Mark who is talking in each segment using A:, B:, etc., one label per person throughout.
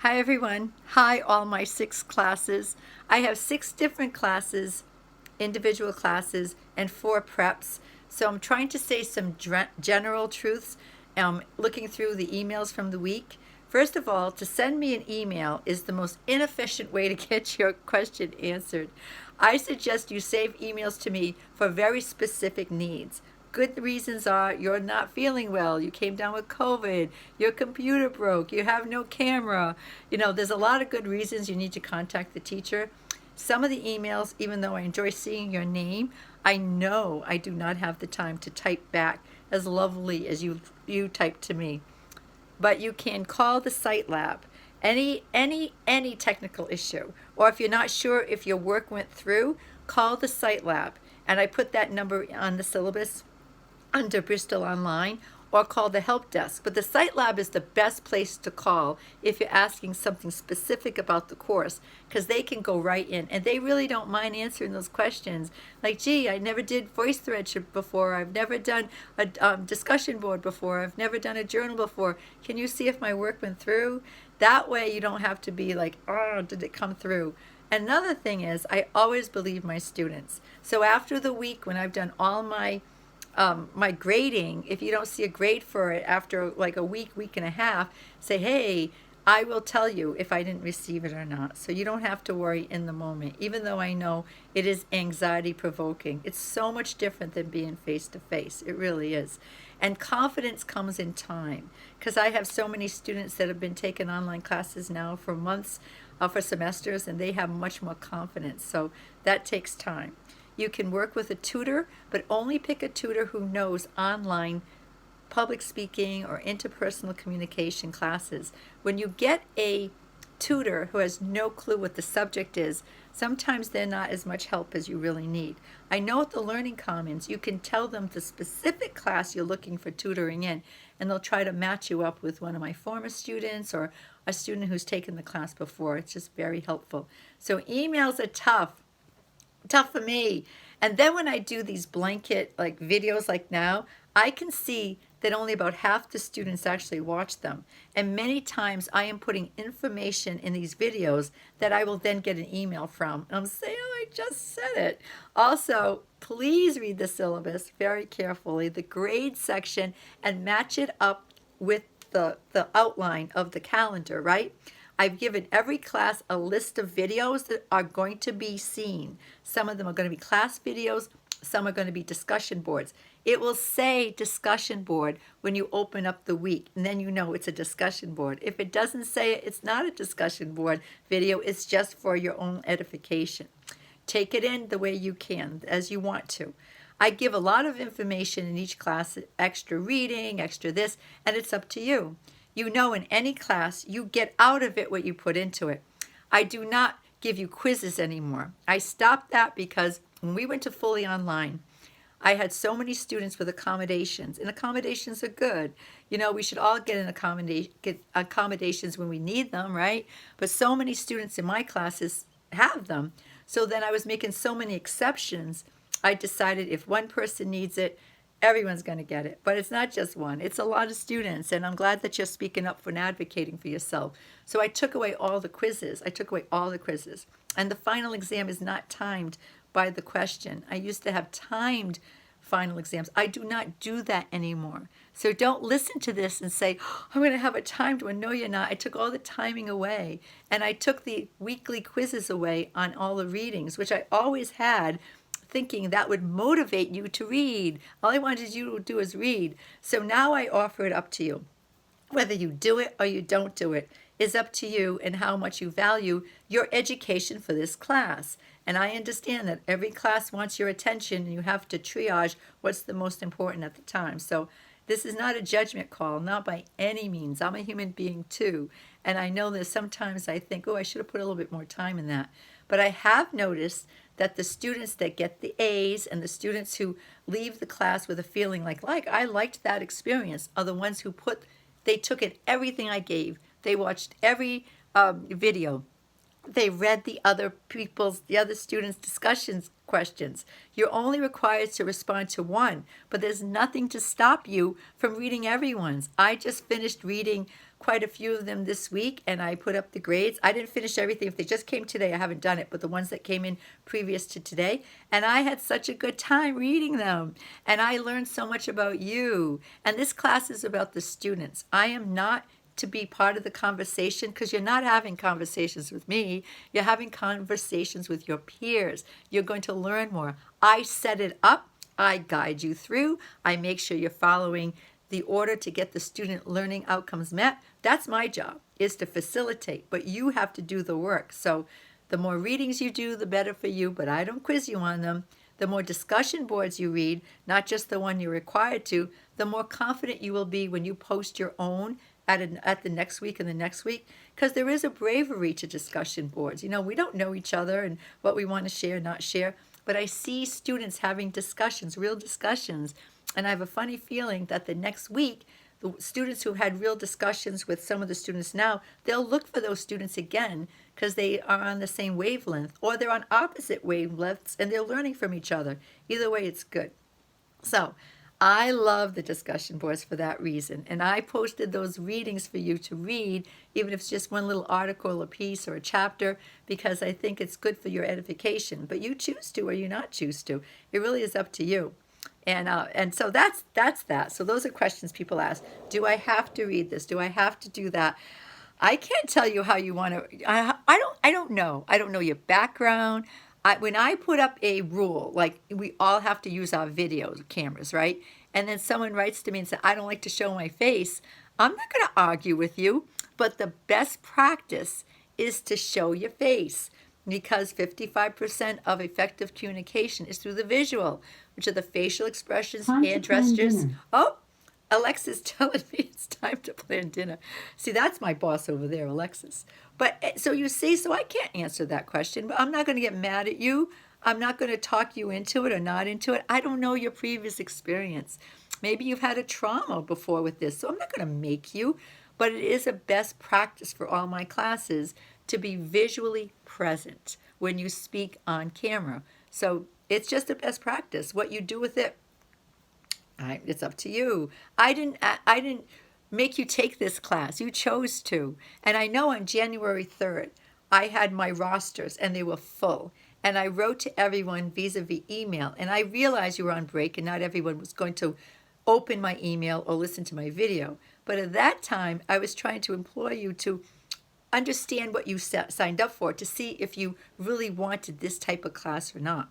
A: Hi everyone. Hi all my 6 classes. I have 6 different classes, individual classes, and 4 preps. So I'm trying to say some general truths, looking through the emails from the week. First of all, to send me an email is the most inefficient way to get your question answered. I suggest you save emails to me for very specific needs. Good reasons are you're not feeling well, you came down with COVID, your computer broke, you have no camera. There's a lot of good reasons you need to contact the teacher. Some of the emails, even though I enjoy seeing your name, I know I do not have the time to type back as lovely as you type to me. But you can call the site lab. Any technical issue, or if you're not sure if your work went through, call the site lab. And I put that number on the syllabus under Bristol Online, or call the help desk. But the site lab is the best place to call if you're asking something specific about the course, because they can go right in and they really don't mind answering those questions. Like, gee, I never did VoiceThread before. I've never done a discussion board before. I've never done a journal before. Can you see if my work went through? That way you don't have to be like, oh, did it come through? Another thing is, I always believe my students. So after the week, when I've done all my grading, if you don't see a grade for it after like a week and a half, say, hey, I will tell you if I didn't receive it or not. So you don't have to worry in the moment, even though I know it is anxiety provoking. It's so much different than being face to face. It really is. And confidence comes in time, because I have so many students that have been taking online classes now for months, for semesters, and they have much more confidence. So that takes time. You can work with a tutor, but only pick a tutor who knows online public speaking or interpersonal communication classes. When you get a tutor who has no clue what the subject is, sometimes they're not as much help as you really need. I know at the Learning Commons, you can tell them the specific class you're looking for tutoring in, and they'll try to match you up with one of my former students or a student who's taken the class before. It's just very helpful. So emails are tough for me. And then when I do these blanket like videos like now, I can see that only about half the students actually watch them. And many times I am putting information in these videos that I will then get an email from. And I'm saying, oh, I just said it. Also, please read the syllabus very carefully, the grade section, and match it up with the outline of the calendar, right? I've given every class a list of videos that are going to be seen. Some of them are going to be class videos, some are going to be discussion boards. It will say discussion board when you open up the week, and then you know it's a discussion board. If it doesn't say it, it's not a discussion board video, it's just for your own edification. Take it in the way you can, as you want to. I give a lot of information in each class, extra reading, extra this, and it's up to you. You know, in any class, you get out of it what you put into it. I do not give you quizzes anymore. I stopped that because when we went to fully online, I had so many students with accommodations, and accommodations are good. We should all get accommodations when we need them, right? But so many students in my classes have them. So then I was making so many exceptions. I decided if one person needs it, everyone's going to get it. But it's not just one, it's a lot of students. And I'm glad that you're speaking up for and advocating for yourself. So I took away all the quizzes. And the final exam is not timed by the question. I used to have timed final exams. I do not do that anymore. So don't listen to this and say, oh, I'm going to have a timed one. No, you're not. I took all the timing away. And I took the weekly quizzes away on all the readings, which I always had, thinking that would motivate you to read. All I wanted you to do is read. So now I offer it up to you. Whether you do it or you don't do it is up to you and how much you value your education for this class. And I understand that every class wants your attention and you have to triage what's the most important at the time. So this is not a judgment call, not by any means. I'm a human being too. And I know that sometimes I think, oh, I should have put a little bit more time in that. But I have noticed that the students that get the A's and the students who leave the class with a feeling like I liked that experience are the ones who they took in everything I gave. They watched every video. They read the other students' discussions questions. You're only required to respond to one, but there's nothing to stop you from reading everyone's. I just finished reading quite a few of them this week, and I put up the grades. I didn't finish everything. If they just came today, I haven't done it, but the ones that came in previous to today, and I had such a good time reading them, and I learned so much about you. And this class is about the students. I am not to be part of the conversation because you're not having conversations with me. You're having conversations with your peers. You're going to learn more. I set it up. I guide you through. I make sure you're following the order to get the student learning outcomes met. That's my job, is to facilitate, but you have to do the work. So the more readings you do, the better for you, but I don't quiz you on them. The more discussion boards you read, not just the one you're required to, the more confident you will be when you post your own at the next week and the next week, because there is a bravery to discussion boards. You know, we don't know each other and what we want to share, not share, but I see students having discussions, real discussions, and I have a funny feeling that the next week, the students who had real discussions with some of the students now, they'll look for those students again because they are on the same wavelength, or they're on opposite wavelengths and they're learning from each other. Either way, it's good. So I love the discussion boards for that reason. And I posted those readings for you to read, even if it's just one little article, a piece, or a chapter, because I think it's good for your edification. But you choose to or you not choose to. It really is up to you. And so that's that. So those are questions people ask. Do I have to read this? Do I have to do that? I can't tell you how you want to. I don't know. I don't know your background. When I put up a rule, like we all have to use our video cameras, right? And then someone writes to me and says, I don't like to show my face. I'm not going to argue with you, but the best practice is to show your face, because 55% of effective communication is through the visual, which are the facial expressions, hand gestures. Oh, Alexa's telling me it's time to plan dinner. See, that's my boss over there, Alexis. But so you see, so I can't answer that question, but I'm not going to get mad at you. I'm not going to talk you into it or not into it. I don't know your previous experience. Maybe you've had a trauma before with this, so I'm not going to make you. But it is a best practice for all my classes to be visually present when you speak on camera. So it's just a best practice. What you do with it, it's up to you. I didn't make you take this class. You chose to. And I know on January 3rd, I had my rosters and they were full. And I wrote to everyone vis-a-vis email. And I realized you were on break and not everyone was going to open my email or listen to my video. But at that time, I was trying to implore you to understand what you signed up for, to see if you really wanted this type of class or not.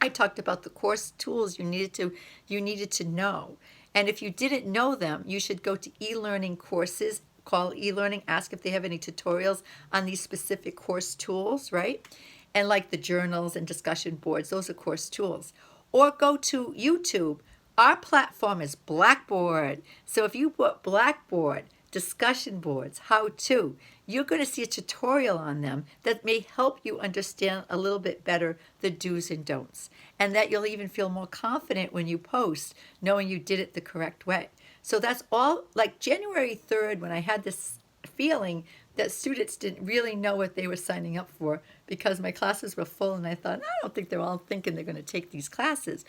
A: I talked about the course tools you needed to know. And if you didn't know them, you should go to e-learning courses, call e-learning, ask if they have any tutorials on these specific course tools, right? And like the journals and discussion boards, those are course tools. Or go to YouTube. Our platform is Blackboard. So if you put Blackboard, discussion boards, how to, you're going to see a tutorial on them that may help you understand a little bit better the do's and don'ts, and that you'll even feel more confident when you post, knowing you did it the correct way. So that's all. Like January 3rd, when I had this feeling that students didn't really know what they were signing up for because my classes were full, and I thought, I don't think they're all thinking they're going to take these classes.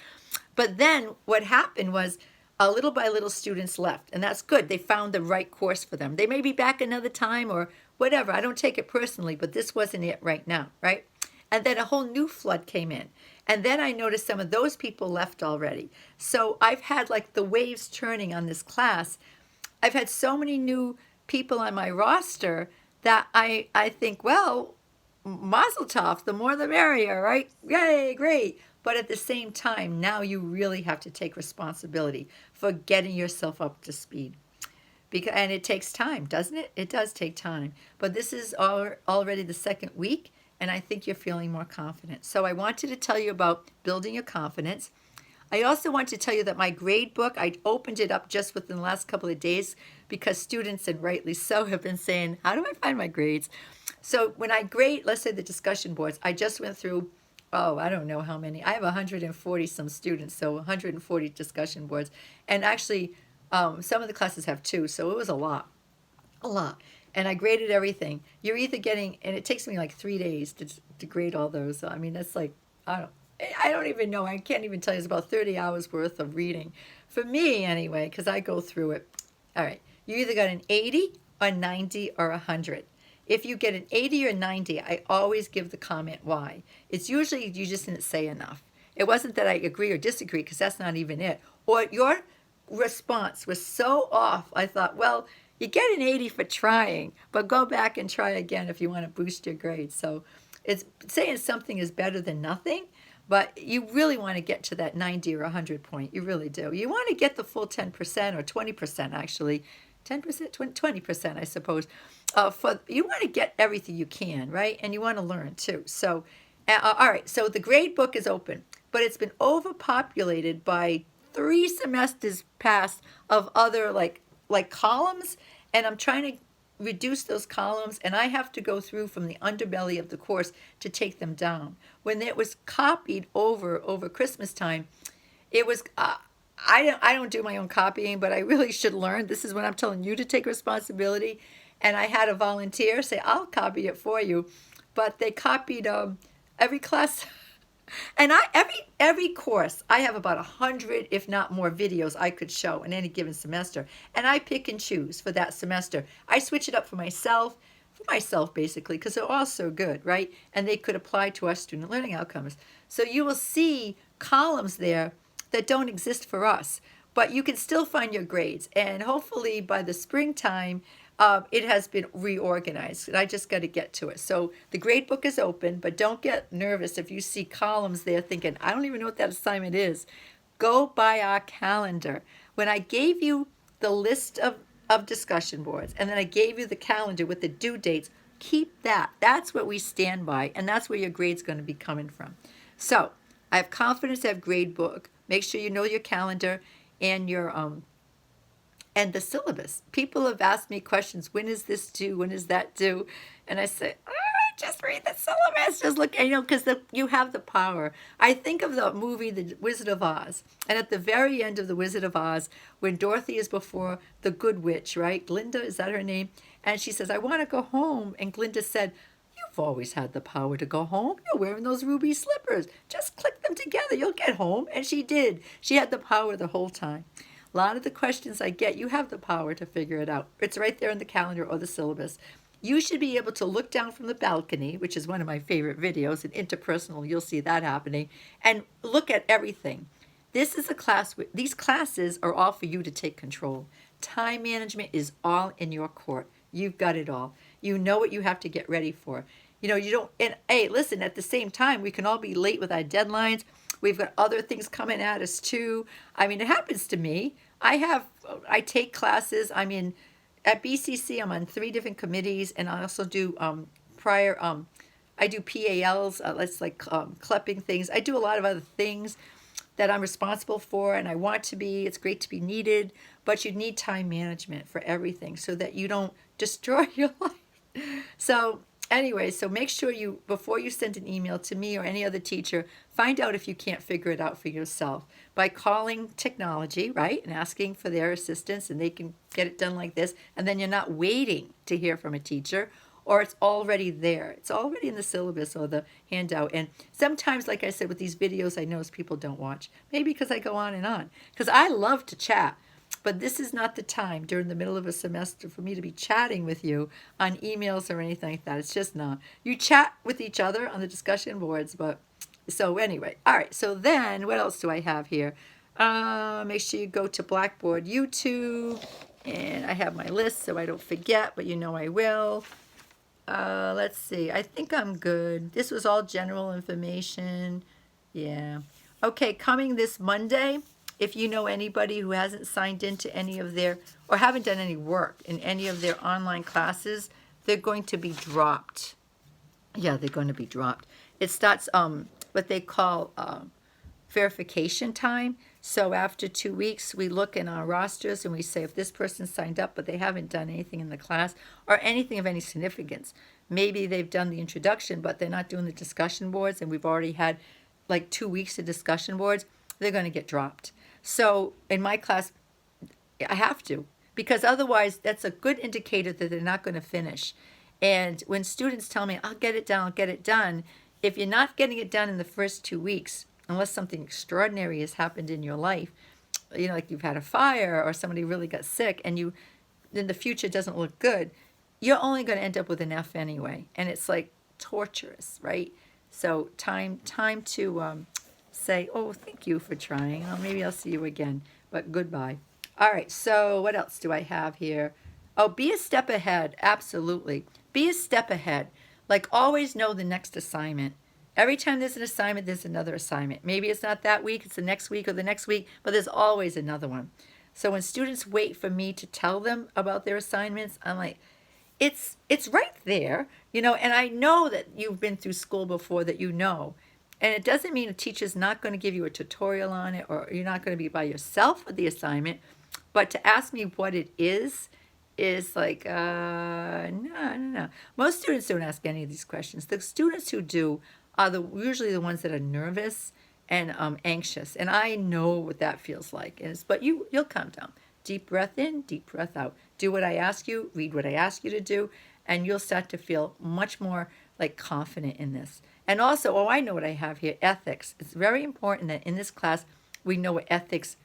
A: But then what happened was, little by little, students left, and that's good. They found the right course for them. They may be back another time or whatever. I don't take it personally, but this wasn't it right now, right? And then a whole new flood came in. And then I noticed some of those people left already. So I've had like the waves turning on this class. I've had so many new people on my roster that I think, well, mazel tov, the more the merrier, right? Yay, great. But at the same time, now you really have to take responsibility for getting yourself up to speed. And it takes time, doesn't it? It does take time. But this is already the second week, and I think you're feeling more confident. So I wanted to tell you about building your confidence. I also want to tell you that my grade book, I opened it up just within the last couple of days because students, and rightly so, have been saying, how do I find my grades? So when I grade, let's say the discussion boards, I just went through, I don't know how many. I have 140 some students, so 140 discussion boards. And actually, some of the classes have two, so it was a lot. And I graded everything. You're either getting, and it takes me like 3 days to grade all those. So, I mean, that's like, I don't even know. I can't even tell you. It's about 30 hours worth of reading. For me, anyway, because I go through it. All right. You either got an 80 a 90 or a 100. If you get an 80 or 90, I always give the comment why. It's usually you just didn't say enough. It wasn't that I agree or disagree, because that's not even it. Or your response was so off, I thought, well, you get an 80 for trying, but go back and try again if you want to boost your grade. So it's saying something is better than nothing, but you really want to get to that 90 or 100 point. You really do. You want to get the full 10% or 20% actually. 10%, 20%, I suppose. For you want to get everything you can, right? And you want to learn too. So, all right. So the grade book is open, but it's been overpopulated by 3 semesters past of other like columns, and I'm trying to reduce those columns, and I have to go through from the underbelly of the course to take them down. When it was copied over Christmas time, it was I don't do my own copying, but I really should learn. This is when I'm telling you to take responsibility. And I had a volunteer say, I'll copy it for you. But they copied every class. And every course, I have about 100, if not more, videos I could show in any given semester. And I pick and choose for that semester. I switch it up for myself basically, because they're all so good, right? And they could apply to our student learning outcomes. So you will see columns there that don't exist for us, but you can still find your grades. And hopefully by the springtime, it has been reorganized, and I just got to get to it. So the grade book is open, but don't get nervous if you see columns there thinking, I don't even know what that assignment is. Go by our calendar. When I gave you the list of discussion boards, and then I gave you the calendar with the due dates, keep that. That's what we stand by, and that's where your grade's going to be coming from. So I have confidence I have grade book. Make sure you know your calendar and your and the syllabus. People have asked me questions. When is this due? When is that due? And I say, just read the syllabus. Just look, because you have the power. I think of the movie The Wizard of Oz. And at the very end of The Wizard of Oz, when Dorothy is before the good witch, right? Glinda, is that her name? And she says, I want to go home. And Glinda said, you've always had the power to go home. You're wearing those ruby slippers. Just click them together. You'll get home. And she did. She had the power the whole time. A lot of the questions I get, you have the power to figure it out. It's right there in the calendar or the syllabus. You should be able to look down from the balcony, which is one of my favorite videos, in interpersonal, you'll see that happening, and look at everything. This is a class, these classes are all for you to take control. Time management is all in your court. You've got it all. You know what you have to get ready for. You don't, and hey, listen, at the same time, we can all be late with our deadlines. We've got other things coming at us too. I mean, it happens to me. I take classes. I mean, at BCC, I'm on 3 different committees, and I also do I do PALs, that's like clipping things. I do a lot of other things that I'm responsible for, and I want to be. It's great to be needed, but you need time management for everything so that you don't destroy your life. So anyway, so make sure you, before you send an email to me or any other teacher, find out if you can't figure it out for yourself by calling technology, right, and asking for their assistance, and they can get it done like this, and then you're not waiting to hear from a teacher, or it's already there. It's already in the syllabus or the handout. And sometimes, like I said, with these videos, I notice people don't watch, maybe because I go on, because I love to chat. But this is not the time during the middle of a semester for me to be chatting with you on emails or anything like that. It's just not. You chat with each other on the discussion boards, but so anyway. All right, so then what else do I have here? Make sure you go to Blackboard YouTube, and I have my list so I don't forget, but I will. Let's see. I think I'm good. This was all general information. Yeah. Okay, coming this Monday, if you know anybody who hasn't signed into any of their, or haven't done any work in any of their online classes, they're going to be dropped. Yeah, they're going to be dropped. It starts what they call verification time. So after 2 weeks, we look in our rosters and we say if this person signed up but they haven't done anything in the class or anything of any significance. Maybe they've done the introduction, but they're not doing the discussion boards, and we've already had like 2 weeks of discussion boards. They're going to get dropped. So in my class, I have to, because otherwise that's a good indicator that they're not going to finish. And when students tell me, I'll get it done, if you're not getting it done in the first 2 weeks, unless something extraordinary has happened in your life, like you've had a fire or somebody really got sick, and then the future doesn't look good, you're only going to end up with an F anyway, and it's like torturous, right? So time to say, oh, thank you for trying. Maybe I'll see you again, but goodbye. All right, so what else do I have here? Oh, be a step ahead. Absolutely. Be a step ahead. Like, always know the next assignment. Every time there's an assignment, there's another assignment. Maybe it's not that week, it's the next week or the next week, but there's always another one. So when students wait for me to tell them about their assignments, I'm like, it's right there, and I know that you've been through school before, that and it doesn't mean a teacher's not going to give you a tutorial on it, or you're not going to be by yourself with the assignment. But to ask me what it is like, no. Most students don't ask any of these questions. The students who do are usually the ones that are nervous and anxious, and I know what that feels like. But you'll calm down. Deep breath in, deep breath out. Do what I ask you, read what I ask you to do, and you'll start to feel much more like confident in this. And also, I know what I have here, ethics. It's very important that in this class we know what ethics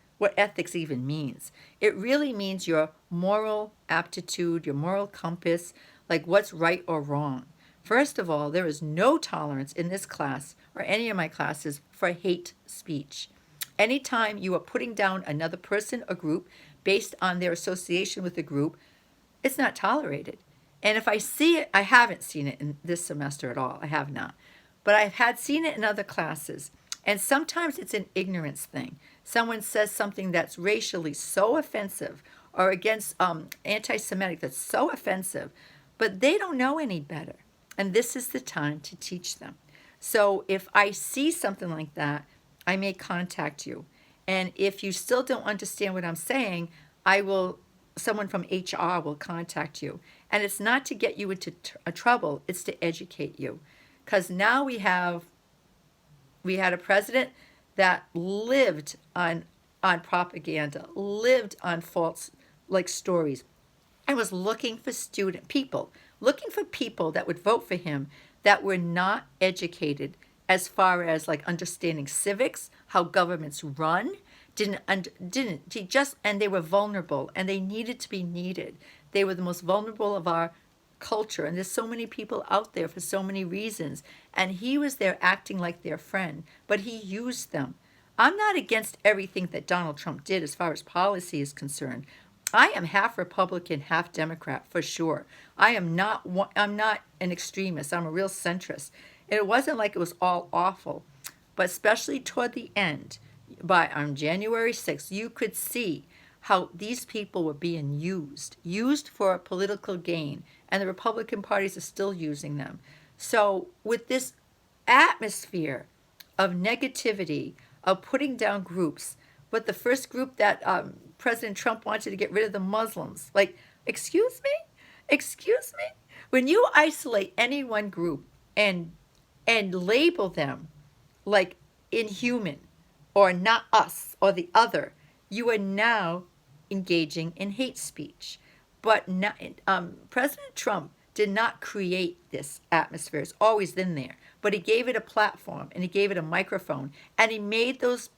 A: even means. It really means your moral aptitude, your moral compass, like what's right or wrong. First of all, there is no tolerance in this class or any of my classes for hate speech. Anytime you are putting down another person or group based on their association with the group, it's not tolerated. And if I see it, I haven't seen it in this semester at all. I have not. But I've seen it in other classes. And sometimes it's an ignorance thing. Someone says something that's racially so offensive, or against anti-Semitic that's so offensive, but they don't know any better. And this is the time to teach them. So if I see something like that, I may contact you. And if you still don't understand what I'm saying, someone from HR will contact you. And it's not to get you into trouble, it's to educate you. Because now we had a president that lived on propaganda, lived on false stories, and was looking for people that would vote for him that were not educated as far as understanding civics, how governments run, and they were vulnerable, and they needed to be needed. They were the most vulnerable of our culture, and there's so many people out there for so many reasons, and he was there acting like their friend, but he used them. I'm not against everything that Donald Trump did as far as policy is concerned. I am half Republican, half Democrat for sure. I'm not an extremist. I'm a real centrist. And it wasn't like it was all awful, but especially toward the end, on January 6th, you could see how these people were being used for political gain, and the Republican parties are still using them. So with this atmosphere of negativity, of putting down groups, but the first group that President Trump wanted to get rid of the Muslims, excuse me? When you isolate any one group and label them like inhuman or not us or the other, you are now engaging in hate speech. But President Trump did not create this atmosphere. It's always been there. But he gave it a platform, and he gave it a microphone, and he made those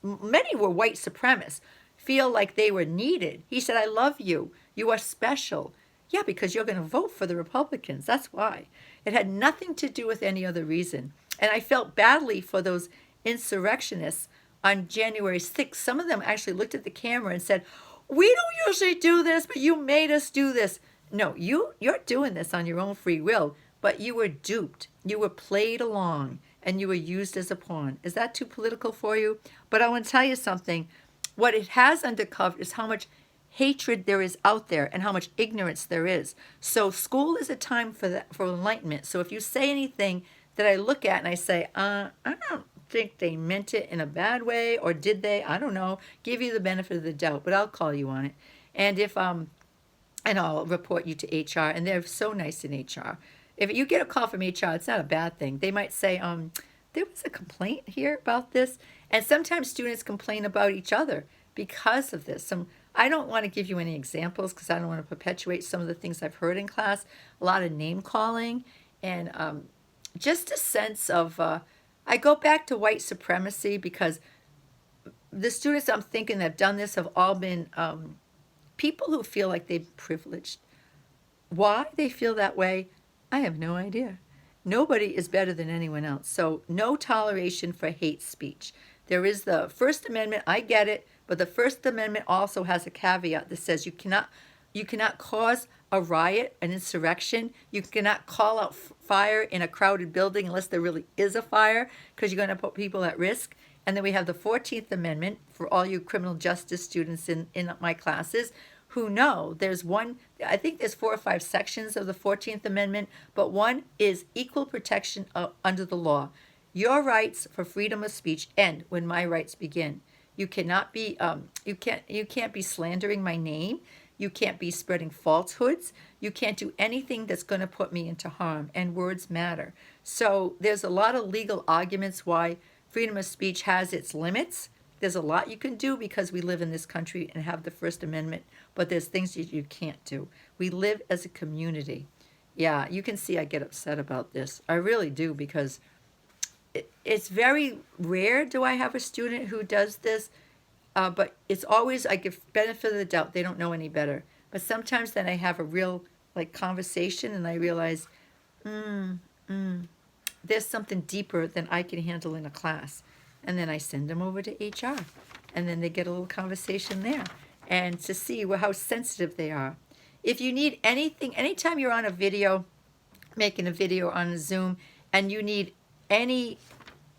A: many were white supremacists, feel like they were needed. He said, I love you. You are special. Yeah, because you're going to vote for the Republicans. That's why. It had nothing to do with any other reason. And I felt badly for those insurrectionists on January 6th. Some of them actually looked at the camera and said, we don't usually do this, but you made us do this. No, you're doing this on your own free will, but you were duped. You were played along, and you were used as a pawn. Is that too political for you? But I want to tell you something. What it has uncovered is how much hatred there is out there and how much ignorance there is. So school is a time for enlightenment. So if you say anything that I look at and I say, I don't think they meant it in a bad way, or did they? I don't know. Give you the benefit of the doubt, but I'll call you on it. And and I'll report you to HR, and they're so nice in HR. If you get a call from HR, it's not a bad thing. They might say, there was a complaint here about this. And sometimes students complain about each other because of this. I don't want to give you any examples because I don't want to perpetuate some of the things I've heard in class. A lot of name calling and just a sense of, I go back to white supremacy because the students I'm thinking that have done this have all been people who feel like they're privileged, why they feel that way, I have no idea. Nobody is better than anyone else. So, no toleration for hate speech. There is the First Amendment, I get it, but the First Amendment also has a caveat that says you cannot cause a riot, an insurrection. You cannot call out fire in a crowded building unless there really is a fire, because you're going to put people at risk. And then we have the 14th Amendment for all you criminal justice students in my classes who know there's one, I think there's 4 or 5 sections of the 14th Amendment, but one is equal protection under the law. Your rights for freedom of speech end when my rights begin. You cannot be, you can't be slandering my name. You can't be spreading falsehoods. You can't do anything that's going to put me into harm, and words matter. So there's a lot of legal arguments why freedom of speech has its limits. There's a lot you can do because we live in this country and have the First Amendment, but there's things that you can't do. We live as a community. Yeah, you can see I get upset about this. I really do, because it's very rare do I have a student who does this, but it's always, I give benefit of the doubt. They don't know any better. But sometimes then I have a real conversation and I realize, there's something deeper than I can handle in a class. And then I send them over to HR. And then they get a little conversation there. And to see how sensitive they are. If you need anything, anytime you're on a video, making a video on a Zoom, and you need any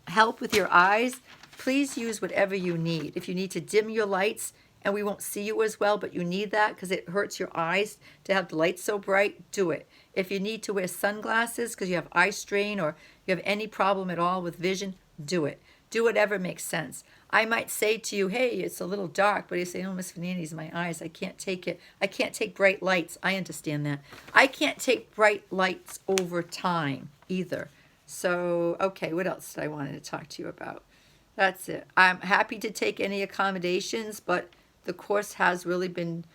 A: help with your eyes, please use whatever you need. If you need to dim your lights, and we won't see you as well, but you need that because it hurts your eyes to have the lights so bright, do it. If you need to wear sunglasses because you have eye strain or you have any problem at all with vision, do it. Do whatever makes sense. I might say to you, hey, it's a little dark, but you say, oh, Miss Fernandez, my eyes, I can't take it. I can't take bright lights. I understand that. I can't take bright lights over time either. So, okay, what else did I wanted to talk to you about? That's it. I'm happy to take any accommodations, but the course has really been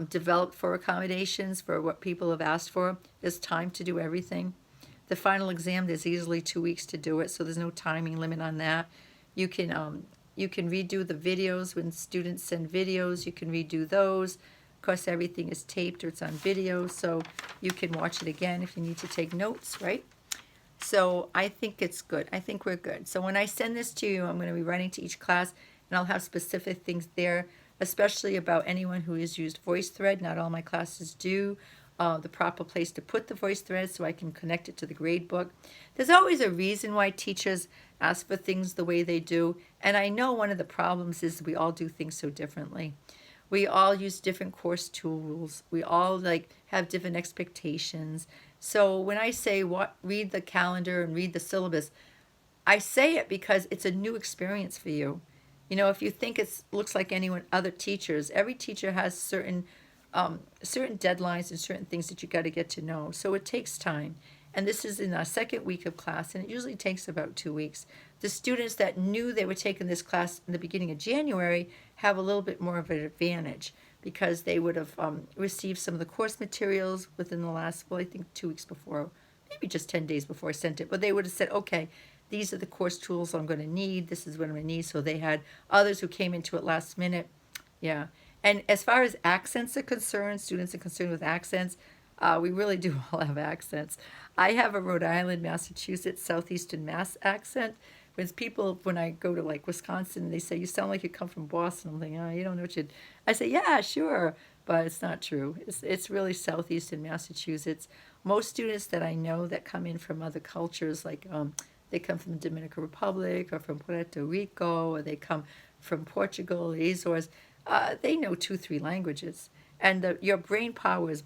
A: developed for accommodations for what people have asked for. There's time to do everything. The final exam, there's easily 2 weeks to do it, so there's no timing limit on that. You can redo the videos when students send videos. You can redo those. Of course, everything is taped or it's on video, so you can watch it again if you need to take notes, right? So I think it's good. I think we're good. So when I send this to you, I'm going to be writing to each class, and I'll have specific things there, especially about anyone who has used VoiceThread. Not all my classes do. The proper place to put the VoiceThread so I can connect it to the grade book. There's always a reason why teachers ask for things the way they do, and I know one of the problems is we all do things so differently. We all use different course tools. We all have different expectations. So when I say read the calendar and read the syllabus, I say it because it's a new experience for you. You know, if you think it looks like anyone other teachers, every teacher has certain deadlines and certain things that you got to get to know. So it takes time. And this is in our second week of class, and it usually takes about 2 weeks. The students that knew they were taking this class in the beginning of January have a little bit more of an advantage because they would have received some of the course materials within the last, well, I think 2 weeks before, maybe just 10 days before I sent it. But they would have said, okay, these are the course tools I'm going to need. This is what I'm going to need. So they had others who came into it last minute. Yeah. And as far as accents are concerned, students are concerned with accents, we really do all have accents. I have a Rhode Island, Massachusetts, Southeastern Mass accent. When I go to Wisconsin, they say, you sound like you come from Boston. I'm thinking, oh, you don't know what I say, yeah, sure. But it's not true. It's really Southeastern Massachusetts. Most students that I know that come in from other cultures, they come from the Dominican Republic or from Puerto Rico, or they come from Portugal, the Azores, they know 2-3 languages. And your brain power is